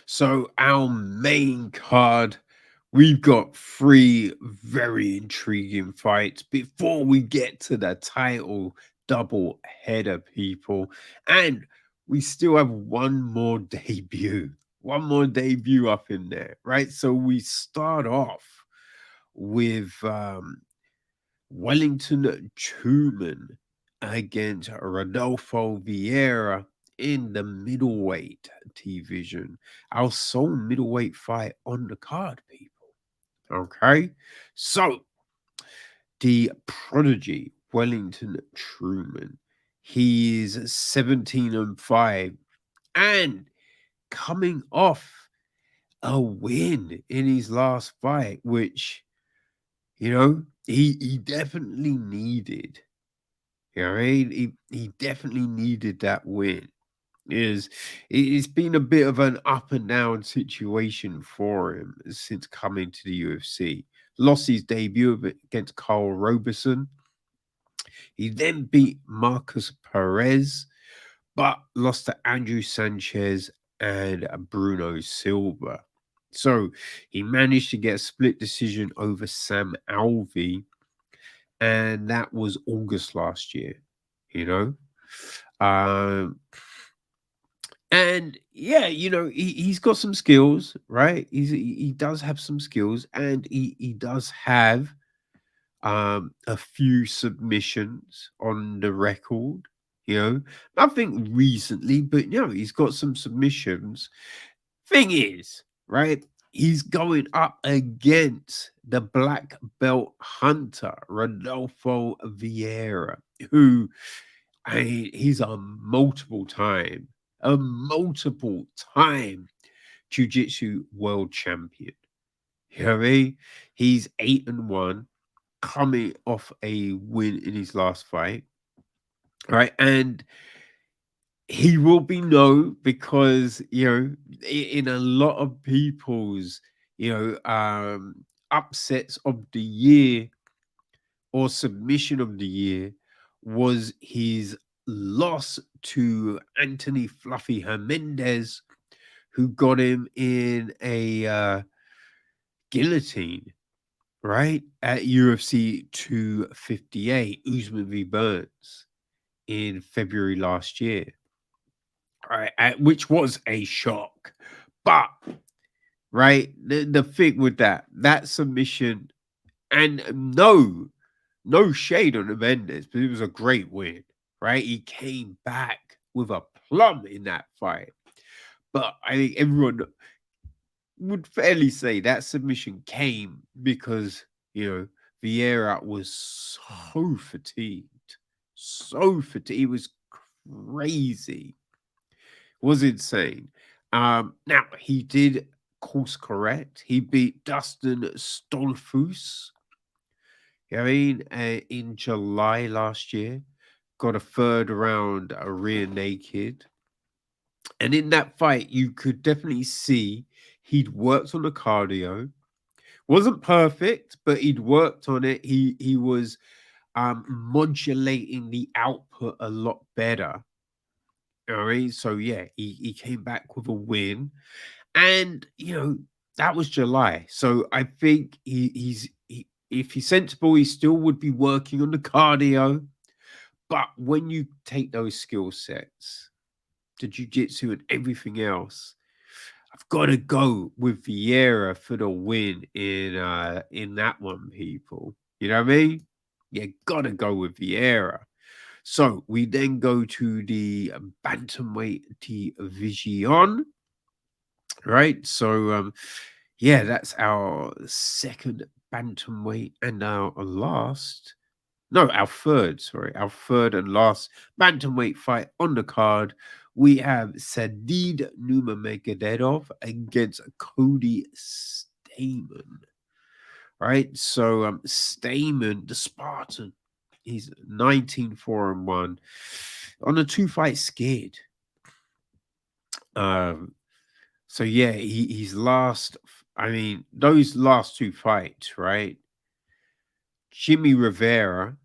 So, our main card, we've got three very intriguing fights before we get to the title double header, people. And we still have one more debut. One more debut up in there, right? So we start off with Wellington Truman against Rodolfo Vieira in the middleweight division. Our sole middleweight fight on the card, people. Okay. So the prodigy Wellington Truman, he is 17-5 and coming off a win in his last fight, which he definitely needed. You know what I mean? He definitely needed that win. It's been a bit of an up and down situation for him since coming to the UFC. Lost his debut against Carl Roberson. He then beat Marcus Perez, but lost to Andrew Sanchez and Bruno Silva. So he managed to get a split decision over Sam Alvey, and that was August last year, you know. Um, and yeah, he's got some skills, right? He does have some skills, and he does have a few submissions on the record. Nothing recently, but he's got some submissions. Thing is, right? He's going up against the black belt hunter, Rodolfo Vieira, who he's a multiple time jiu-jitsu world champion. You know what I mean? He's 8-1, coming off a win in his last fight. Right. And he will be known because in a lot of people's upsets of the year or submission of the year was his loss to Anthony Fluffy Hernandez, who got him in a guillotine, right, at UFC 258, Usman v Burns, in February last year. Right, which was a shock. But right, the thing with that submission, and no shade on the Mendes, but it was a great win. Right, he came back with a plum in that fight. But I think everyone would fairly say that submission came because Vieira was so fatigued. He was crazy. Was insane. Now he did course correct. He beat Dustin Stolfus. You know what I mean? In July last year, got a third round rear naked, and in that fight, you could definitely see he'd worked on the cardio. Wasn't perfect, but he'd worked on it. He was modulating the output a lot better. All right. So yeah, he came back with a win. And that was July. So I think if he's sensible, he still would be working on the cardio. But when you take those skill sets, the jiu-jitsu and everything else, I've got to go with Vieira for the win in that one, people. You know what I mean? You gotta go with Vieira. So we then go to the bantamweight division, right? So yeah, that's our second bantamweight and our third, sorry, our third and last bantamweight fight on the card. We have Sadid Nurmagomedov against Cody Stamann. Right, so Stamann, the Spartan, he's 19-4-1 on a two-fight skid. So yeah, he's lost. I mean, those last two fights, right? Jimmy Rivera,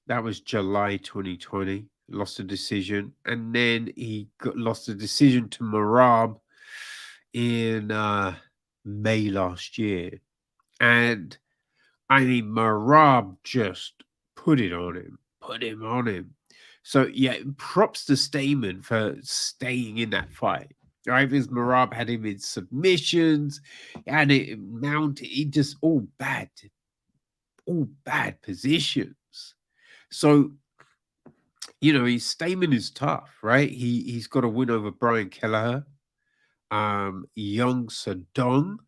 that was July 2020, lost a decision, and then he lost a decision to Marab in May last year. And I mean, Marab just put him on him. So yeah, props to Stamann for staying in that fight. Right, because Marab had him in submissions, and it mounted. He just all bad positions. So Stamann is tough, right? He's got a win over Brian Kelleher, Young Sadong,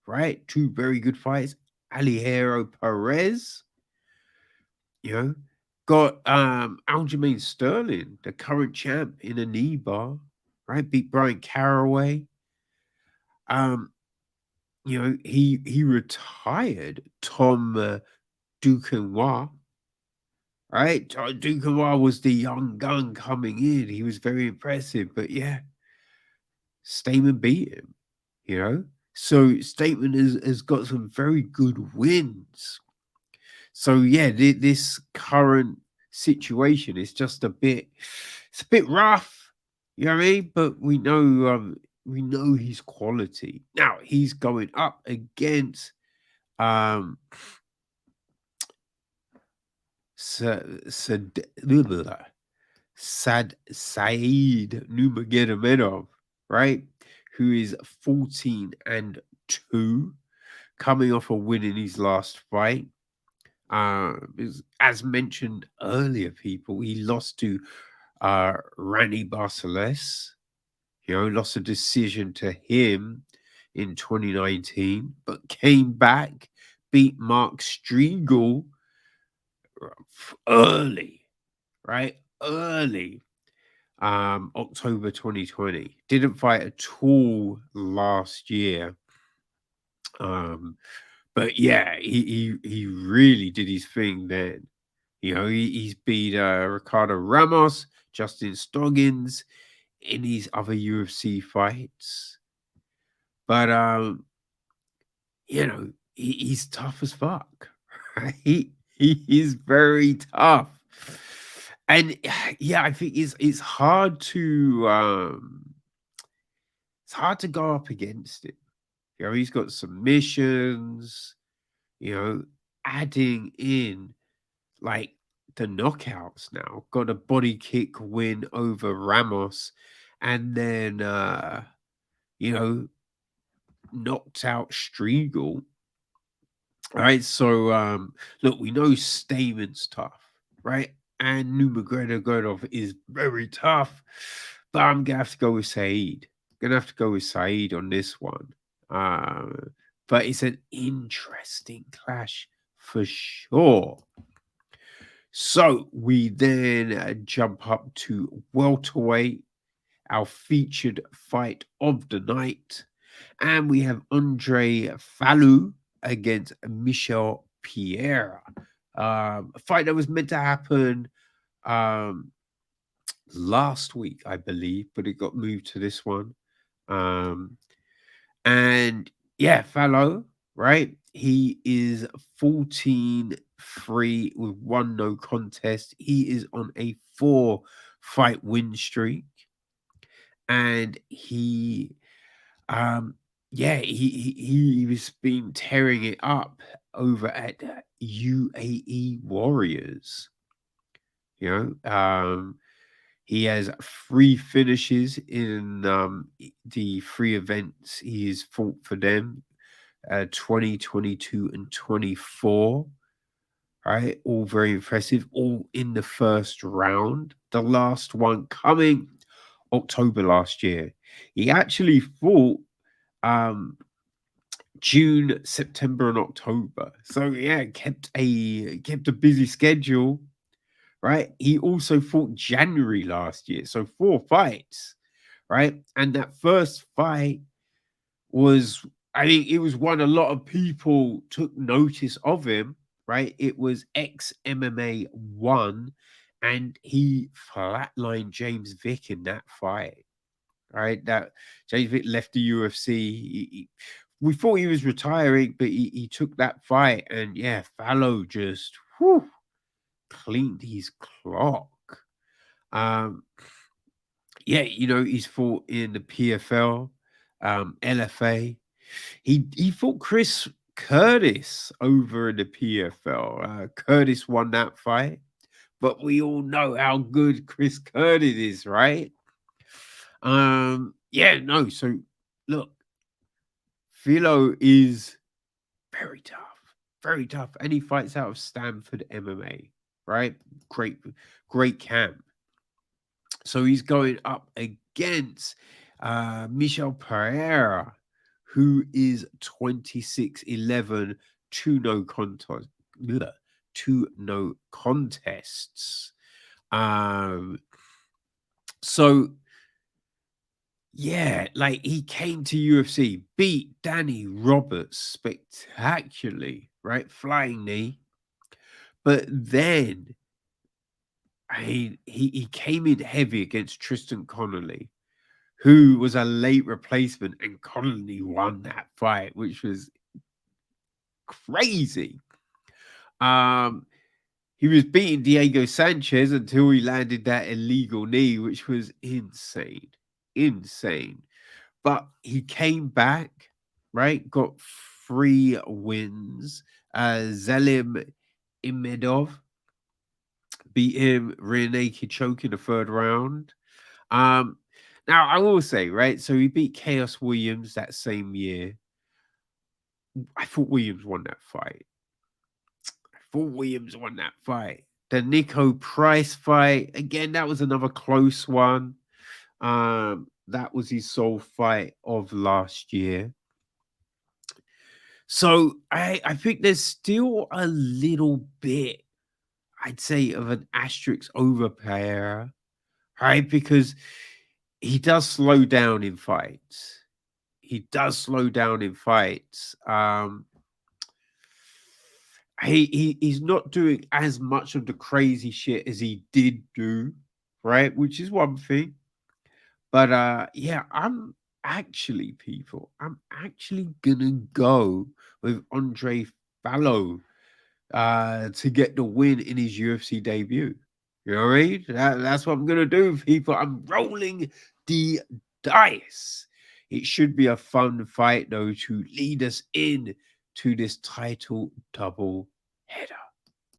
right? Two very good fights. Alejandro Perez, you know, got Aljamain Sterling, the current champ in a knee bar, right? Beat Brian Caraway. Um, he retired Tom Duquesnoy, right? Duquesnoy was the young gun coming in. He was very impressive, but yeah, Stamann beat him, you know. So Stamann has got some very good wins. So yeah, this current situation is just it's a bit rough, you know what I mean? But we know his quality. Now he's going up against um Sad Said Nurmagomedov, right? Who is 14-2, coming off a win in his last fight. As mentioned earlier, people, he lost to Rani Barcelos. Lost a decision to him in 2019, but came back, beat Mark Striegel early, right? Early. October 2020. Didn't fight at all last year. But yeah, he really did his thing then. He's beat Ricardo Ramos, Justin Stoggins in his other UFC fights. But he's tough as fuck. Right? He is very tough. And yeah, I think it's hard to go up against him. He's got submissions, you know, adding in like the knockouts now. Got a body kick win over Ramos, and then you know, knocked out Striegel. Right. So look, we know Stamann's tough, right? And Nurmagomedov is very tough. But I'm gonna have to go with Saeed. Gonna have to go with Saeed on this one. Uh, but it's an interesting clash for sure. So we then jump up to welterweight, our featured fight of the night. And we have André Fialho against Michel Pereira. A fight that was meant to happen um, last week, I believe, but it got moved to this one. Um, and yeah, Fialho, right? He is 14-3 with one no contest. He is on a 4-fight win streak. And um, he was been tearing it up over at UAE Warriors. He has 3 finishes in the 3 events he's fought for them, 2022 and 24. Right, all very impressive, all in the first round. The last one coming October last year. He actually fought um June, September, and October. So yeah, kept a busy schedule, right? He also fought January last year, so 4 fights, right? And that first fight was, I think it was one a lot of people took notice of him, right? It was ex MMA one, and he flatlined James Vick in that fight. Right, that James Vick left the UFC. We thought he was retiring, but he took that fight, and yeah, Fialho just cleaned his clock. Um, yeah, he's fought in the PFL, LFA. He fought Chris Curtis over in the PFL. Curtis won that fight, but we all know how good Chris Curtis is, right? Yeah, no. So look, Philo is very tough, very tough, and he fights out of Stanford MMA, right? Great, great camp. So he's going up against Michel Pereira, who is 26-11, two no contest, two no contests. Um, so yeah, like he came to UFC, beat Danny Roberts spectacularly, right? Flying knee. But then he came in heavy against Tristan Connolly, who was a late replacement, and Connolly won that fight, which was crazy. He was beating Diego Sanchez until he landed that illegal knee, which was insane. Insane. But he came back, right? Got 3 wins. Zelim Imedov beat him rear naked choke in the 3rd round. Now I will say, right? So he beat Chaos Williams that same year. I thought Williams won that fight. The Nico Price fight, again, that was another close one. That was his sole fight of last year. So I think there's still a little bit, I'd say, of an asterisk over Pereira, right? Because he does slow down in fights. He's not doing as much of the crazy shit as he did do, right? Which is one thing. But yeah, I'm actually gonna go with Andre Fallow to get the win in his UFC debut. You know what I mean? That's what I'm gonna do, people. I'm rolling the dice. It should be a fun fight, though, to lead us in to this title double header.